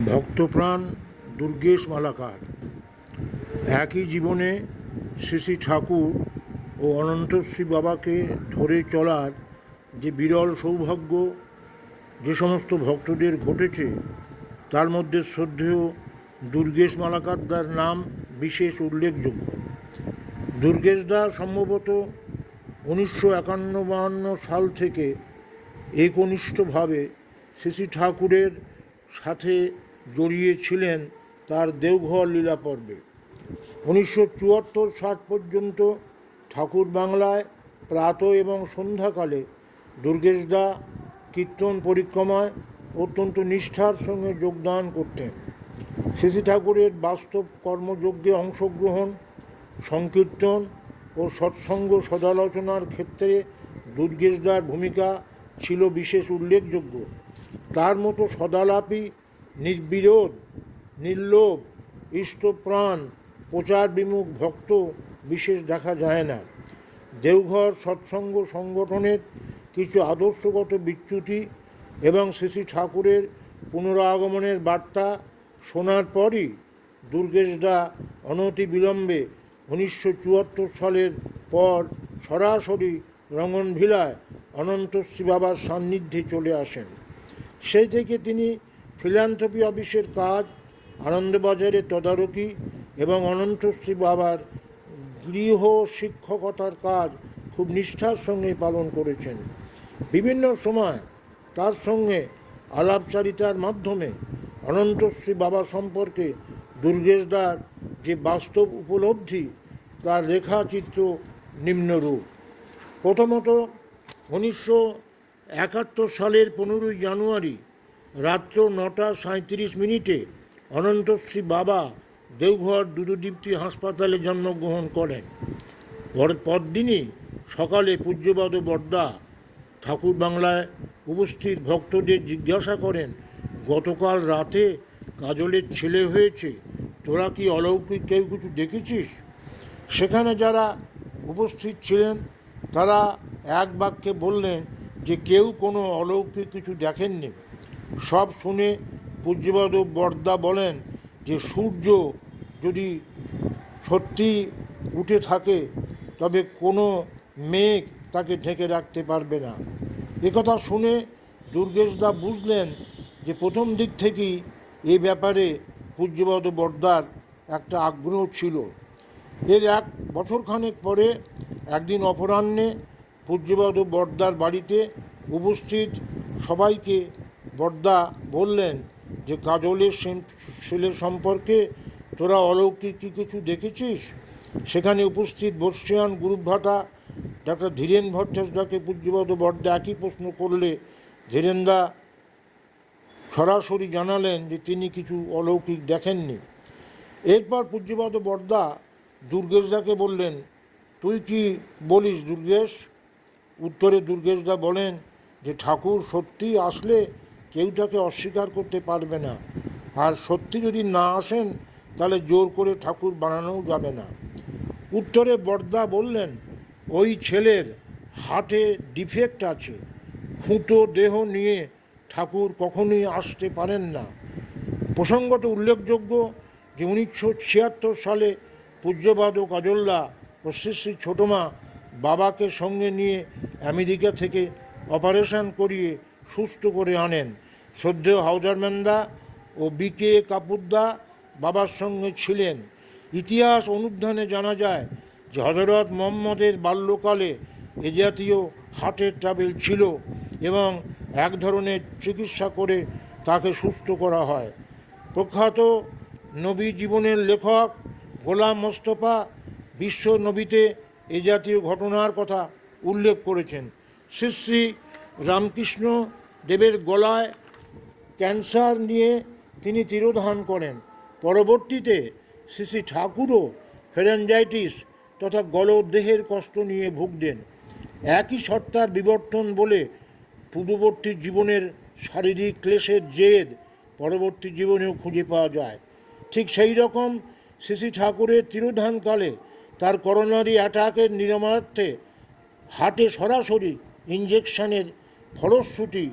ভক্তপ্রাণ দুর্গেশ মালাকার একই জীবনে শ্রী শ্রী ঠাকুর ও অনন্তশ্রী বাবাকে ধরে চলার যে বিরল সৌভাগ্য যে সমস্ত ভক্তদের ঘটেছে তার মধ্যে শ্রদ্ধেয় দুর্গেশ মালাকারদার নাম বিশেষ উল্লেখযোগ্য। দুর্গেশদা সম্ভবত 1951-52 সাল থেকে একনিষ্ঠভাবে শ্রী শ্রী ঠাকুরের সাথে জড়িয়ে ছিলেন তার দেওঘর লীলা পর্বে। 1974-60 পর্যন্ত ঠাকুর বাংলায় প্রাতঃ এবং সন্ধ্যাকালে দুর্গেশদা কীর্তন পরিক্রমায় অত্যন্ত নিষ্ঠার সঙ্গে যোগদান করতেন। শ্রী শ্রী ঠাকুরের বাস্তব কর্মযজ্ঞে অংশগ্রহণ, সংকীর্তন ও সৎসঙ্গ সদালোচনার ক্ষেত্রে দুর্গেশদার ভূমিকা ছিল বিশেষ উল্লেখযোগ্য। তার মতো সদালাপী, নির্বিরোধ, নির্লোভ, ইষ্টপ্রাণ, প্রচার বিমুখ ভক্ত বিশেষ দেখা যায় না। দেওঘর সৎসঙ্গ সংগঠনের কিছু আদর্শগত বিচ্যুতি এবং শ্রী শ্রী ঠাকুরের পুনরাগমনের বার্তা শোনার পরই দুর্গেশদা অনতিবিলম্বে 1974 সালের পর সরাসরি রঙ্গনভিলায় অনন্তশ্রী বাবার সান্নিধ্যে চলে আসেন। সেই থেকে তিনি ফিলান্থ্রপি অফিসের কাজ, আনন্দবাজারে তদারকি এবং অনন্তশ্রী বাবার গৃহ শিক্ষকতার কাজ খুব নিষ্ঠার সঙ্গে পালন করেছেন। বিভিন্ন সময় তার সঙ্গে আলাপচারিতার মাধ্যমে অনন্তশ্রী বাবা সম্পর্কে দুর্গেশদার যে বাস্তব উপলব্ধি তার রেখাচিত্র নিম্নরূপ। প্রথমত, 1971 সালের 15 জানুয়ারি রাত্র 9:37 অনন্তশ্রী বাবা দেওঘর দুধদীপ্তি হাসপাতালে জন্মগ্রহণ করেন। পরদিনই সকালে পূজ্যপাদ বড়দা ঠাকুর বাংলায় উপস্থিত ভক্তদের জিজ্ঞাসা করেন, গতকাল রাতে কাজলের ছেলে হয়েছে, তোরা কি অলৌকিক কেউ কিছু দেখেছিস? সেখানে যারা উপস্থিত ছিলেন তারা এক বাক্যে বললেন যে কেউ কোনো অলৌকিক কিছু দেখেননি। সব শুনে পূজ্যপাদ বড়দা বলেন যে সূর্য যদি সত্যি উঠে থাকে তবে কোনো মেঘ তাকে ঢেকে রাখতে পারবে না। একথা শুনে দুর্গেশদা বুঝলেন যে প্রথম দিক থেকেই এ ব্যাপারে পূজ্যপাদ বড়দার একটা আগ্রহ ছিল। এর 1 বছরখানেক পরে একদিন অপরাহ্নে পূজ্যপাদ বড়দার বাড়িতে উপস্থিত সবাইকে বড়দা বললেন যে কাজলের ছেলে সম্পর্কে তোরা অলৌকিক কি কিছু দেখেছিস? সেখানে উপস্থিত বর্ষিয়ান গ্রুপভাটা ডাক্তার ধীরেন ভট্টাচার্যকে পূজ্যপাদ বড়দা একই প্রশ্ন করলে ধীরেনদা সরাসরি জানালেন যে তিনি কিছু অলৌকিক দেখেননি। এরপর পূজ্যপাদ বড়দা দুর্গেশদাকে বললেন, তুই কি বলিস দুর্গেশ? উত্তরে দুর্গেশদা বলেন যে ঠাকুর সত্যি আসলে কেউ তাকে অস্বীকার করতে পারবে না, আর সত্যি যদি না আসেন তাহলে জোর করে ঠাকুর বানানোও যাবে না। উত্তরে বড়দা বললেন, ওই ছেলের হার্টে ডিফেক্ট আছে, খুঁটো দেহ নিয়ে ঠাকুর কখনোই আসতে পারেন না। প্রসঙ্গত উল্লেখযোগ্য যে 1976 সালে পূজ্যপাদ কাজলদা ও শ্রী শ্রী ছোটমা বাবাকে সঙ্গে নিয়ে আমেরিকা থেকে অপারেশন করিয়ে সুস্থ করে আনেন। শ্রদ্ধেয় হাওজারম্যানদা ও বিকে কাপুরদা বাবার সঙ্গে ছিলেন। ইতিহাস অনুধ্যানে জানা যায় যে হযরত মুহাম্মদের বাল্যকালে এ জাতীয় হার্টের ট্রাবেল ছিল এবং এক ধরনের চিকিৎসা করে তাকে সুস্থ করা হয়। প্রখ্যাত নবী জীবনের লেখক গোলাম মোস্তফা বিশ্ব নবীতে এ জাতীয় ঘটনার কথা উল্লেখ করেছেন। শ্রী শ্রী রামকৃষ্ণ দেবের গলায় ক্যান্সার নিয়ে তিনি তিরোধান করেন। পরবর্তীতে শ্রী শ্রী ঠাকুরও ফেরেঞ্জাইটিস তথা গলদেহের কষ্ট নিয়ে ভুগতেন। একই সত্তার বিবর্তন বলে পূর্ববর্তী জীবনের শারীরিক ক্লেশের জেদ পরবর্তী জীবনেও খুঁজে পাওয়া যায়। ঠিক সেই রকম শ্রী শ্রী ঠাকুরের তিরোধানকালে তার করোনারি অ্যাটাকের নিরাময়ার্থে হার্টে সরাসরি ইঞ্জেকশনের ফলশ্রুতি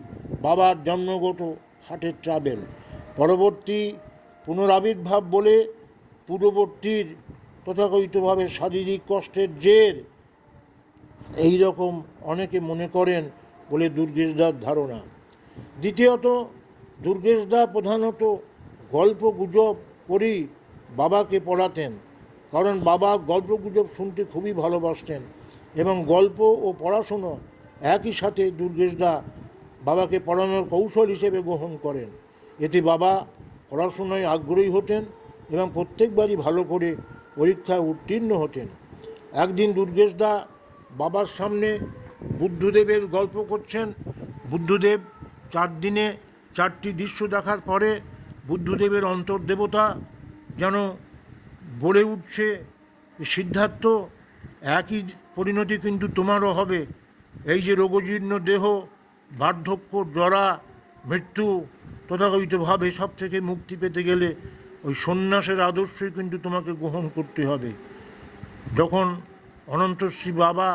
বাবার জন্মগত হার্টের ট্রাবেল। পরবর্তী পুনরাবির্ভাব বলে পূর্ববর্তীর তথাকথিতভাবে শারীরিক কষ্টের জের, এই রকম অনেকে মনে করেন বলে দুর্গেশদার ধারণা। দ্বিতীয়ত, দুর্গেশদা প্রধানত গল্প গুজব করেই বাবাকে পড়াতেন, কারণ বাবা গল্প গুজব শুনতে খুবই ভালোবাসতেন এবং গল্প ও পড়াশুনো একই সাথে দুর্গেশদা বাবাকে পড়ানোর কৌশল হিসেবে গ্রহণ করেন। এতে বাবা পড়াশোনায় আগ্রহী হতেন এবং প্রত্যেকবারই ভালো করে পরীক্ষায় উত্তীর্ণ হতেন। একদিন দুর্গেশদা বাবার সামনে বুদ্ধদেবের গল্প করছেন। বুদ্ধদেব 4 দিনে 4টি দৃশ্য দেখার পরে বুদ্ধদেবের অন্তর্দেবতা যেন বলে উঠছে, সিদ্ধার্থ, একই পরিণতি কিন্তু তোমারও হবে। এই যে রোগজীর্ণ দেহ, বার্ধক্য, জরা, মৃত্যু, তথাকথিতভাবে সব থেকে মুক্তি পেতে গেলে ওই সন্ন্যাসের আদর্শই কিন্তু তোমাকে গ্রহণ করতে হবে। যখন অনন্তশ্রী বাবা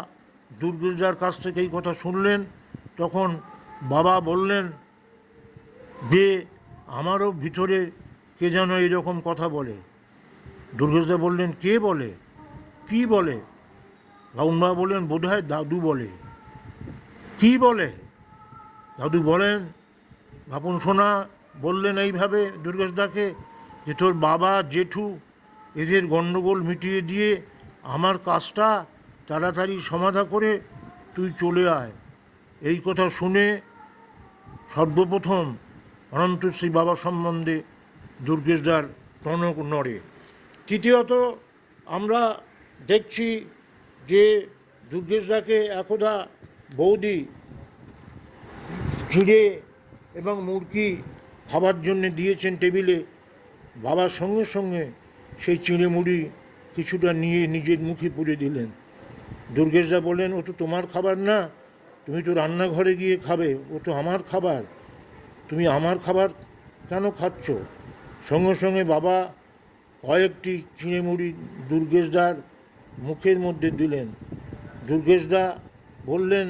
দুর্গেশদার কাছ থেকে এই কথা শুনলেন, তখন বাবা বললেন যে আমারও ভিতরে কে যেন এরকম কথা বলে। দুর্গেশদা বললেন, কে বলে, কি বলে? বাবা বললেন, বোধহয় দাদু বলে। কি বলে? দাদু বলেন, বাপন সোনা বললেন এইভাবে দুর্গেশদাকে যে তোর বাবা জেঠু এদের গণ্ডগোল মিটিয়ে দিয়ে আমার কাজটা তাড়াতাড়ি সমাধা করে তুই চলে আয়। এই কথা শুনে সর্বপ্রথম অনন্তশ্রী বাবা সম্বন্ধে দুর্গেশদার টনক নড়ে। তৃতীয়ত, আমরা দেখছি যে দুর্গেশদাকে একদা বৌদি চিড়ে এবং মুরগি খাবার জন্য দিয়েছেন টেবিলে। বাবার সঙ্গে সঙ্গে সেই চিড়ে মুড়ি কিছুটা নিয়ে নিজের মুখে পুরে দিলেন। দুর্গেশদা বললেন, ও তো তোমার খাবার না, তুমি তো রান্নাঘরে গিয়ে খাবে, ও তো আমার খাবার, তুমি আমার খাবার কেন খাচ্ছ? সঙ্গে সঙ্গে বাবা কয়েকটি চিড়ে মুড়ি দুর্গেশদার মুখের মধ্যে দিলেন। দুর্গেশদা বললেন,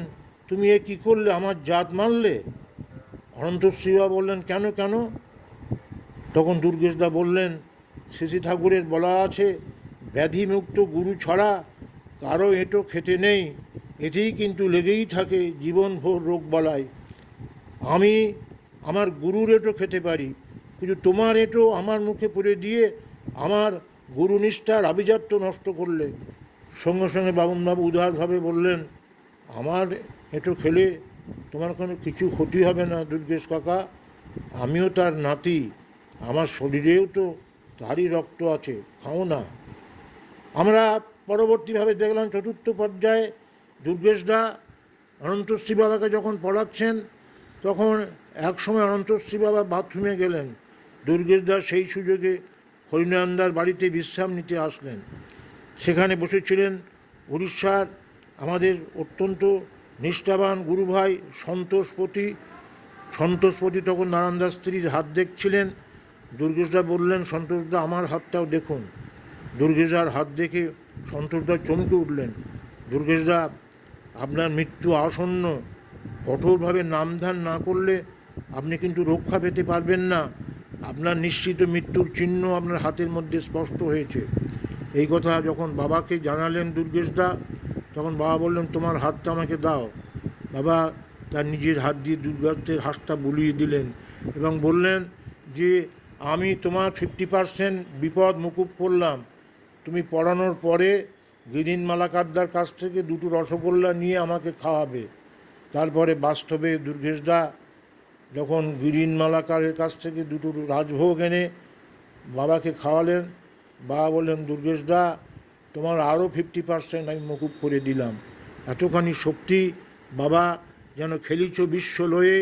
তুমি এ কী করলে, আমার জাত মারলে? অনন্তশ্রীবা বললেন, কেন কেন? তখন দুর্গেশদা বললেন, শ্রী ঠাকুরের বলা আছে, ব্যাধিমুক্ত গুরু ছাড়া কারো এঁটো খেতে নেই, এতেই কিন্তু লেগেই থাকে জীবনভর রোগবালাই। আমি আমার গুরুর এঁটো খেতে পারি, কিন্তু তোমার এঁটো আমার মুখে পুরে দিয়ে আমার গুরুনিষ্ঠার আভিজাত্য নষ্ট করলে। সঙ্গে সঙ্গে বামুনবাবু উদারভাবে বললেন, আমার এঁটো খেলে তোমার কোনো কিছু ক্ষতি হবে না দুর্গেশ কাকা, আমিও তার নাতি, আমার শরীরেও তো তারই রক্ত আছে, খাও না। আমরা পরবর্তীভাবে দেখলাম চতুর্থ পর্যায়ে দুর্গেশদা অনন্তশ্রী বাবাকে যখন পড়াচ্ছেন, তখন একসময় অনন্তশ্রী বাবা বাথরুমে গেলেন। দুর্গেশদা সেই সুযোগে হরিনারায়ণদার বাড়িতে বিশ্রাম নিতে আসলেন। সেখানে বসেছিলেন উড়িষ্যার আমাদের অত্যন্ত নিষ্ঠাবান গুরুভাই সন্তোষপতি। সন্তোষপতি তখন নারায়ণদার স্ত্রীর হাত দেখছিলেন। দুর্গেশদা বললেন, সন্তোষদা আমার হাতটাও দেখুন। দুর্গেশদার হাত দেখে সন্তোষদা চমকে উঠলেন। দুর্গেশদা, আপনার মৃত্যু আসন্ন, কঠোরভাবে নামধান না করলে আপনি কিন্তু রক্ষা পেতে পারবেন না, আপনার নিশ্চিত মৃত্যুর চিহ্ন আপনার হাতের মধ্যে স্পষ্ট হয়েছে। এই কথা যখন বাবাকে জানালেন দুর্গেশদা, তখন বাবা বললেন, তোমার হাতটা আমাকে দাও। বাবা তার নিজের হাত দিয়ে দুর্গেশের হাতটা বুলিয়ে দিলেন এবং বললেন যে আমি তোমার 50% বিপদ মুকুব করলাম। তুমি পড়ানোর পরে গিরিন মালাকারদার কাছ থেকে 2টো রসগোল্লা নিয়ে আমাকে খাওয়াবে। তারপরে বাস্তবে দুর্গেশদা যখন গিরিন মালাকারের কাছ থেকে 2টো রাজভোগ এনে বাবাকে খাওয়ালেন, বাবা বললেন, দুর্গেশদা তোমার আরও 50% আমি মকুব করে দিলাম। এতখানি শক্তি বাবা যেন খেলিছ বিশ্ব লয়ে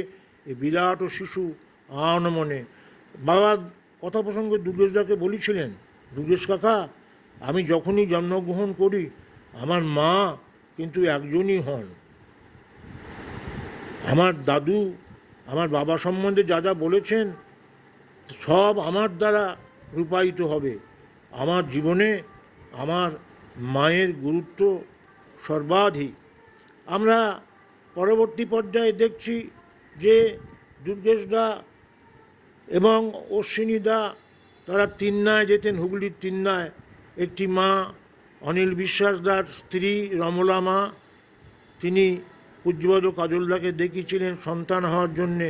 এ বিরাট শিশু আন মনে। বাবা কথা প্রসঙ্গে দুর্গেশদাকে বলেছিলেন, দুর্গেশ কাকা, আমি যখনই জন্মগ্রহণ করি আমার মা কিন্তু একজনই হন। আমার দাদু আমার বাবা সম্বন্ধে যা যা বলেছেন সব আমার দ্বারা রূপায়িত হবে। আমার জীবনে আমার মায়ের গুরুত্ব সর্বাধিক। আমরা পরবর্তী পর্যায়ে দেখছি যে দুর্গেশদা এবং অশ্বিনীদা তারা তিন্নায় যেতেন, হুগলির তিন্নায়। একটি মা, অনিল বিশ্বাসদার স্ত্রী রমলা মা, তিনি পূজ্যপাদ কাজলদাকে দেখিয়েছিলেন সন্তান হওয়ার জন্যে।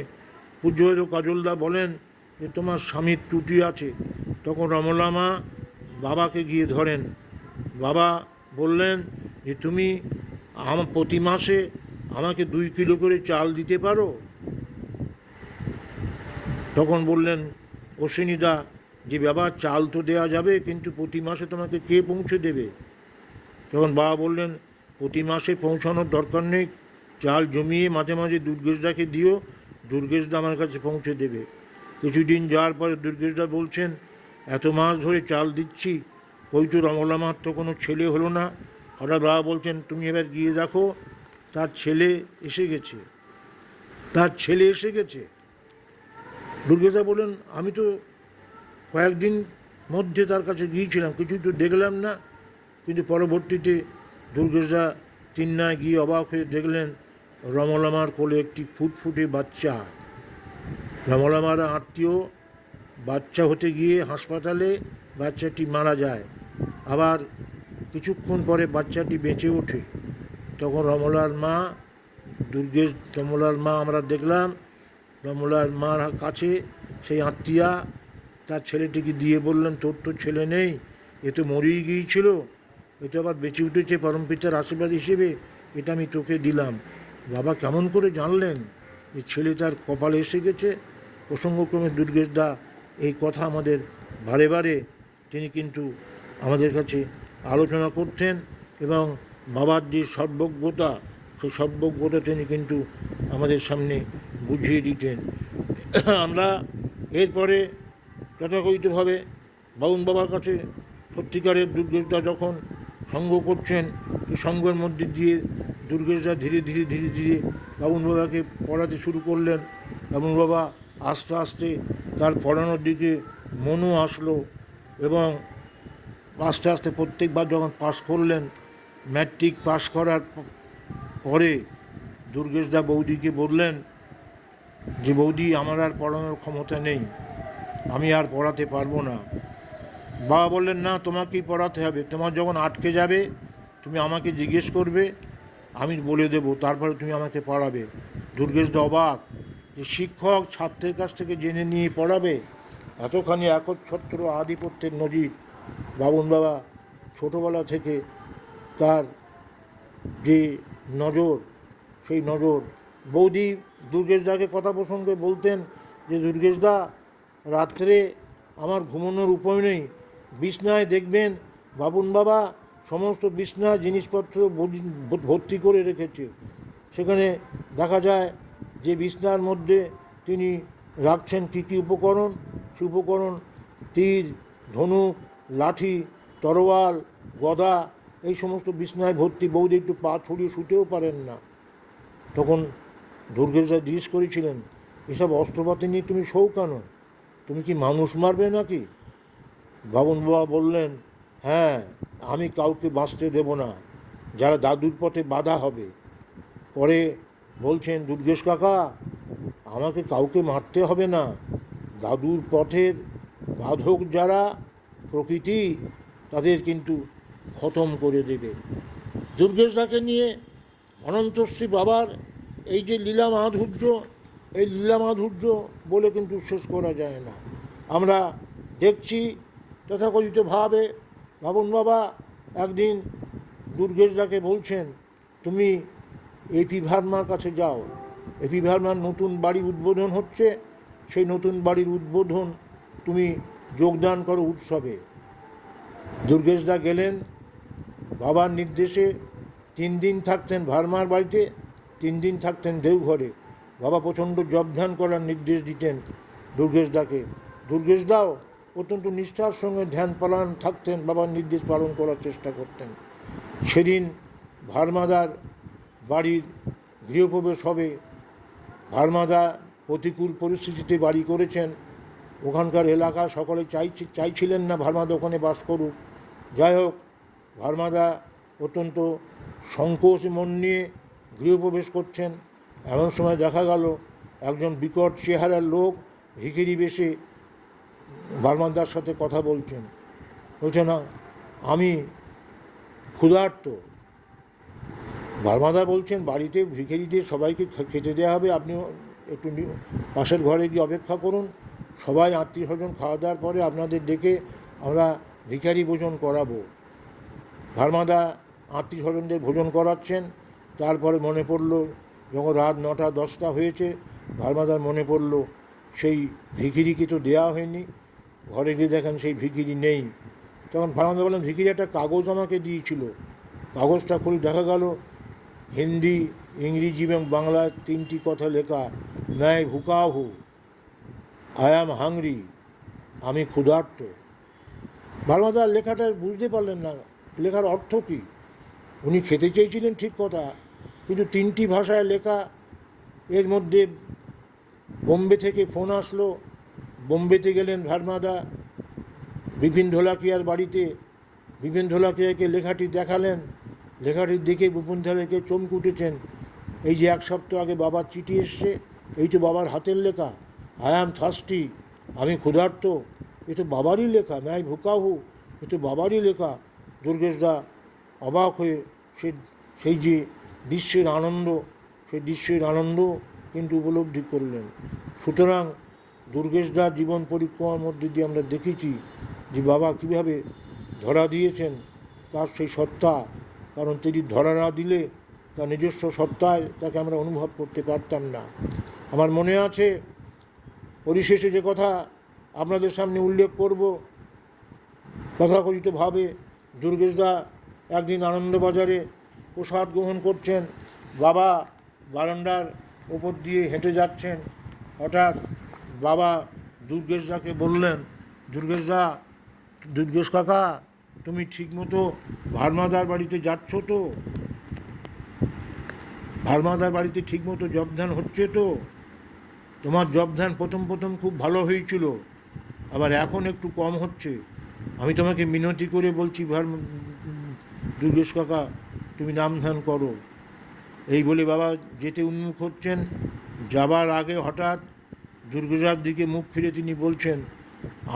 পূজ্যপাদ কাজলদা বলেন যে তোমার স্বামীর ত্রুটি আছে। তখন রমলা মা বাবাকে গিয়ে ধরেন। বাবা বললেন যে তুমি প্রতি মাসে আমাকে 2 কিলো করে চাল দিতে পারো? তখন বললেন অশ্বিনীদা যে বাবা চাল তো দেওয়া যাবে, কিন্তু প্রতি মাসে তোমাকে কে পৌঁছে দেবে? তখন বাবা বললেন প্রতি মাসে পৌঁছানোর দরকার নেই, চাল জমিয়ে মাঝে মাঝে দুর্গেশদাকে দিও, দুর্গেশদা আমার কাছে পৌঁছে দেবে। কিছুদিন যাওয়ার পরে দুর্গেশদা বলছেন এত মাস ধরে চাল দিচ্ছি, কই তো রমলা মার তো কোনো ছেলে হলো না। হঠাৎ বাবা বলছেন তুমি এবার গিয়ে দেখো তার ছেলে এসে গেছে, তার ছেলে এসে গেছে। দুর্গেশদা বললেন আমি তো কয়েকদিন মধ্যে তার কাছে গিয়েছিলাম, কিছুই তো দেখলাম না। কিন্তু পরবর্তীতে দুর্গেশদা তিন্নায় গিয়ে অবাক হয়ে দেখলেন রমলামার কোলে একটি ফুটফুটে বাচ্চা। রমলামার আত্মীয় বাচ্চা হতে গিয়ে হাসপাতালে বাচ্চাটি মারা যায়, আবার কিছুক্ষণ পরে বাচ্চাটি বেঁচে ওঠে। তখন রমলার মা রমলার মা আমরা দেখলাম রমলার মার কাছে সেই আত্মীয়া তার ছেলেটিকে দিয়ে বললেন তোর তো ছেলে নেই, এ তো মরেই গিয়েছিল, এটা আবার বেঁচে উঠেছে পরমপিতার আশীর্বাদ হিসেবে, এটা আমি তোকে দিলাম। বাবা কেমন করে জানলেন যে ছেলে তার কপালে এসে গেছে? প্রসঙ্গক্রমে দুর্গেশদা এই কথা আমাদের বারে বারে তিনি কিন্তু আমাদের কাছে আলোচনা করতেন এবং বাবার যে সর্বজ্ঞতা, সেই সর্বজ্ঞতা তিনি কিন্তু আমাদের সামনে বুঝিয়ে দিতেন। আমরা এরপরে যথাকথিতভাবে বাউন বাবার কাছে সত্যিকারের দুর্গেশদা যখন সঙ্গ করছেন, এই সঙ্গের মধ্যে দিয়ে দুর্গেশদা ধীরে ধীরে ধীরে ধীরে বাবুন বাবাকে পড়াতে শুরু করলেন। বাবুন বাবা আস্তে আস্তে তার পড়ানোর দিকে মনও আসলো এবং আস্তে আস্তে প্রত্যেকবার যখন পাস করলেন, ম্যাট্রিক পাস করার পরে দুর্গেশদা বৌদিকে বললেন যে বৌদি আমার আর পড়ানোর ক্ষমতা নেই, আমি আর পড়াতে পারবো না। বাবা বললেন না তোমাকেই পড়াতে হবে, তোমার যখন আটকে যাবে তুমি আমাকে জিজ্ঞেস করবে, আমি বলে দেব, তারপরে তুমি আমাকে পড়াবে। দুর্গেশদা অবাক যে শিক্ষক ছাত্রের কাছ থেকে জেনে নিয়ে পড়াবে, এতখানি একচ্ছত্র আধিপত্যের নজির। বাবুন বাবা ছোটোবেলা থেকে তার যে নজর, সেই নজর বৌদি দুর্গেশদাকে কথা প্রসঙ্গে বলতেন যে দুর্গেশদা রাত্রে আমার ঘুমানোর উপায় নেই, বিছনায় দেখবেন বাবুন বাবা সমস্ত বিছনা জিনিসপত্র ভর্তি করে রেখেছে। সেখানে দেখা যায় যে বিছনার মধ্যে তিনি রাখছেন কী কী উপকরণ, সে উপকরণ তীর, ধনুক, লাঠি, তরোয়াল, গদা, এই সমস্ত বিছনায় ভর্তি। বৌদি একটু পা ছড়িয়ে শুতেও পারেন না। তখন দুর্গেশদা জিজ্ঞেস করেছিলেন এসব অস্ত্রপাতি নিয়ে তুমি শোও কেন, তুমি কি মানুষ মারবে নাকি? বাবুন বাবা বললেন হ্যাঁ, আমি কাউকে বাঁচতে দেব না যারা দাদুর পথে বাধা হবে। পরে বলছেন দুর্গেশ কাকা আমাকে কাউকে মারতে হবে না, দাদুর পথের বাধক যারা প্রকৃতি তাদের কিন্তু খতম করে দেবে। দুর্গেশদাকে নিয়ে অনন্তশ্রী বাবার এই যে লীলা মাধুর্য, এই লীলা মাধুর্য বলে কিন্তু শেষ করা যায় না। আমরা দেখছি তথাকথিতভাবে বাবুন বাবা একদিন দুর্গেশদাকে বলছেন তুমি এপি ভার্মার কাছে যাও, এপি ভার্মার নতুন বাড়ি উদ্বোধন হচ্ছে, সেই নতুন বাড়ির উদ্বোধন তুমি যোগদান করো উৎসবে। দুর্গেশদা গেলেন, বাবার নির্দেশে 3 দিন থাকতেন ভার্মার বাড়িতে, 3 দিন থাকতেন দেওঘরে। বাবা প্রচণ্ড জপ ধ্যান করার নির্দেশ দিতেন দুর্গেশদাকে। দুর্গেশদাও অত্যন্ত নিষ্ঠার সঙ্গে ধ্যান পালন থাকতেন, বাবার নির্দেশ পালন করার চেষ্টা করতেন। সেদিন ভার্মাদার বাড়ির গৃহপ্রবেশ হবে। ভার্মাদা প্রতিকূল পরিস্থিতিতে বাড়ি করেছেন, ওখানকার এলাকা সকলে চাইছিলেন না ভার্মাদা ওখানে বাস করুক। যাই হোক, ভার্মাদা অত্যন্ত সংকোচ মন নিয়ে গৃহপ্রবেশ করছেন। এমন সময় দেখা গেল একজন বিকট চেহারার লোক ভিখিরি বেশে ভার্মাদার সাথে কথা বলছেন। বলছে না আমি ক্ষুধার্ত। ভার্মাদা বলছেন বাড়িতে ভিখিরিদের সবাইকে খেতে দেওয়া হবে, আপনি একটু পাশের ঘরে গিয়ে অপেক্ষা করুন, সবাই আত্মীয় স্বজন খাওয়া দাওয়ার পরে আপনাদের ডেকে আমরা ভিখারি ভোজন করাবো। ভার্মাদা আত্মীয় স্বজনদের ভোজন করাচ্ছেন। তারপরে মনে পড়ল, যখন রাত 9টা 10টা হয়েছে, ভার্মাদার মনে পড়ল সেই ভিখিরিকে তো দেওয়া হয়নি। ঘরে গিয়ে দেখেন সেই ভিখিরি নেই। তখন ভার্মাদা বললেন ভিখিরি একটা কাগজ আমাকে দিয়েছিল। কাগজটা খুলে দেখা গেল হিন্দি, ইংরেজি এবং বাংলায় 3টি কথা লেখা, मैं भूखा हूँ, আই অ্যাম হাংরি, আমি ক্ষুধার্ত। ভার্মাদা লেখাটা বুঝতে পারলেন না লেখার অর্থ কী। উনি খেতে চেয়েছিলেন ঠিক কথা, কিন্তু 3টি ভাষায় লেখা। এর মধ্যে বোম্বে থেকে ফোন আসলো। বোম্বেতে গেলেন ভার্মাদা বিপিন ঢোলাকিয়ার বাড়িতে। বিপিন ঢোলাকিয়াকে লেখাটি দেখালেন। লেখাটি দেখে বিপিন ঢোলাকিয়া চমকে উঠেছেন। এই যে 1 সপ্তাহ আগে বাবার চিঠি এসছে, এই তো বাবার হাতের লেখা, আই অ্যাম থার্স্টি, আমি ক্ষুধার্ত, এ তো বাবারই লেখা, मैं भूखा हूँ, এ তো বাবারই লেখা। দুর্গেশদা অবাক হয়ে সেই যে দৃশ্যের আনন্দ, সেই দৃশ্যের আনন্দ কিন্তু উপলব্ধি করলেন। সুতরাং দুর্গেশদার জীবন পরিক্রমার মধ্যে দিয়ে আমরা দেখেছি যে বাবা কীভাবে ধরা দিয়েছেন তার সেই সত্তা। কারণ তিনি ধরা না দিলে তার নিজস্ব সত্তায় তাকে আমরা অনুভব করতে পারতাম না। আমার মনে আছে, পরিশেষে যে কথা আপনাদের সামনে উল্লেখ করব, তথাকথিতভাবে দুর্গেশদা একদিন আনন্দবাজারে প্রসাদ গ্রহণ করছেন। বাবা বারান্দার ওপর দিয়ে হেঁটে যাচ্ছেন। হঠাৎ বাবা দুর্গেশদাকে বললেন, দুর্গেশ কাকা, তুমি ঠিকমতো ভার্মাদার বাড়িতে যাচ্ছ তো? ভার্মাদার বাড়িতে ঠিকমতো জবধান হচ্ছে তো? তোমার জবধান প্রথম খুব ভালো হয়েছিল, আবার এখন একটু কম হচ্ছে। আমি তোমাকে মিনতি করে বলছি দুর্গেশ কাকা, তুমি নাম ধ্যান করো। এই বলে বাবা যেতে উন্মুখ হচ্ছেন। যাবার আগে হঠাৎ দুর্গেশদার দিকে মুখ ফিরে তিনি বলছেন,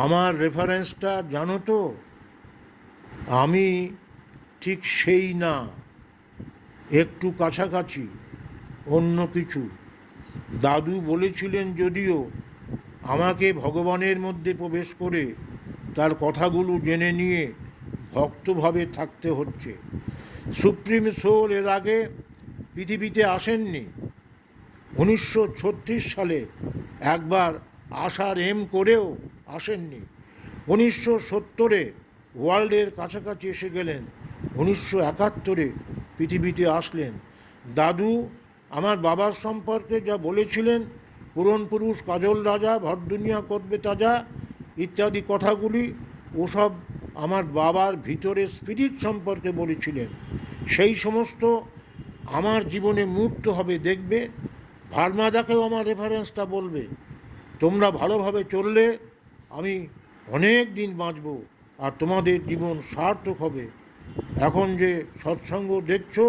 আমার রেফারেন্সটা জানো তো? আমি ঠিক সেই না, একটু কাছাকাছি, অন্য কিছু। দাদু বলেছিলেন যদিও আমাকে ভগবানের মধ্যে প্রবেশ করে তার কথাগুলো জেনে নিয়ে ভক্তভাবে থাকতে হচ্ছে। সুপ্রিম সোল এর আগে পৃথিবীতে আসেননি। 1936 সালে একবার আসার করেও আসেননি। 1970-এ ওয়ার্ল্ডের কাছাকাছি এসে গেলেন। 1971-এ পৃথিবীতে আসলেন। দাদু আমার বাবার সম্পর্কে যা বলেছিলেন, পুরন পুরুষ, কাজল রাজা, ভর দুনিয়া করবে তাজা ইত্যাদি কথাগুলি, ওসব আমার বাবার ভিতরে স্পিরিট সম্পর্কে বলেছিলেন। সেই সমস্ত আমার জীবনে মূর্ত হবে, দেখবে। ভার্মাদাকেও আমার রেফারেন্সটা বলবে। তোমরা ভালোভাবে চললে আমি অনেক দিন বাঁচব আর তোমাদের জীবন সার্থক হবে। এখন যে সৎসঙ্গ দেখছো,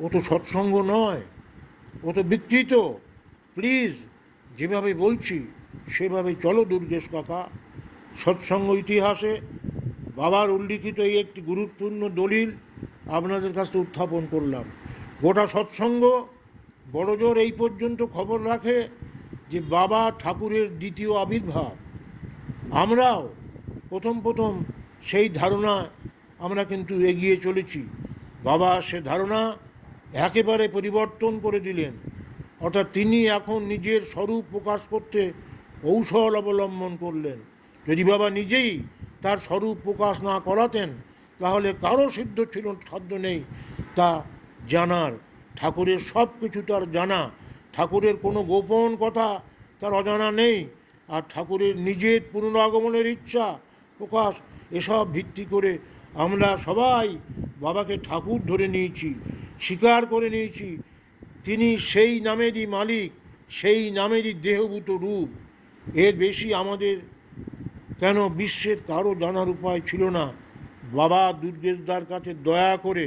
ও তো সৎসঙ্গ নয়, ও তো বিকৃত। প্লিজ যেভাবে বলছি সেভাবে চলো দুর্গেশ কাকা। সৎসঙ্গ ইতিহাসে বাবার উল্লিখিত এই একটি গুরুত্বপূর্ণ দলিল আপনাদের কাছে উত্থাপন করলাম। গোটা সৎসঙ্গ বড়জোর এই পর্যন্ত খবর রাখে যে বাবা ঠাকুরের দ্বিতীয় আবির্ভাব। আমরাও প্রথম সেই ধারণা আমরা কিন্তু এগিয়ে চলেছি। বাবা সে ধারণা একেবারে পরিবর্তন করে দিলেন। অর্থাৎ তিনি এখন নিজের স্বরূপ প্রকাশ করতে কৌশল অবলম্বন করলেন। যদি বাবা নিজেই তার স্বরূপ প্রকাশ না করাতেন তাহলে কারো সাধ্য নেই তা জানার। ঠাকুরের সব কিছু তার জানা, ঠাকুরের কোনো গোপন কথা তার অজানা নেই। আর ঠাকুরের নিজের পুনরাগমনের ইচ্ছা প্রকাশ, এসব ভিত্তি করে আমরা সবাই বাবাকে ঠাকুর ধরে নিয়েছি, স্বীকার করে নিয়েছি তিনি সেই নামেরই মালিক, সেই নামেরই দেহভূত রূপ। এর বেশি আমাদের কেন বিশ্বের কারো জানার উপায় ছিল না। বাবা দুর্গেশদার কাছে দয়া করে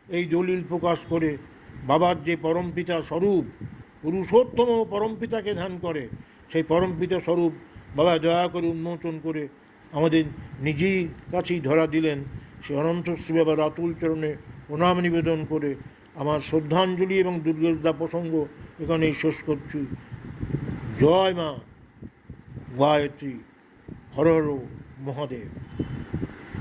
এই দলিল প্রকাশ করে বাবার যে পরমপিতা স্বরূপ, পুরুষোত্তম পরমপিতাকে ধ্যান করে, সেই পরমপিতা স্বরূপ বাবা দয়া করে উন্মোচন করে আমাদের নিজেই কাছেই ধরা দিলেন। সে অনন্ত শ্রী বাবার আতুল চরণে প্রণাম নিবেদন করে আমার শ্রদ্ধাঞ্জলি এবং দুর্গেশদা প্রসঙ্গ এখানেই শেষ করছি। জয় মা গায়ত্রী, হর হর মহাদেব।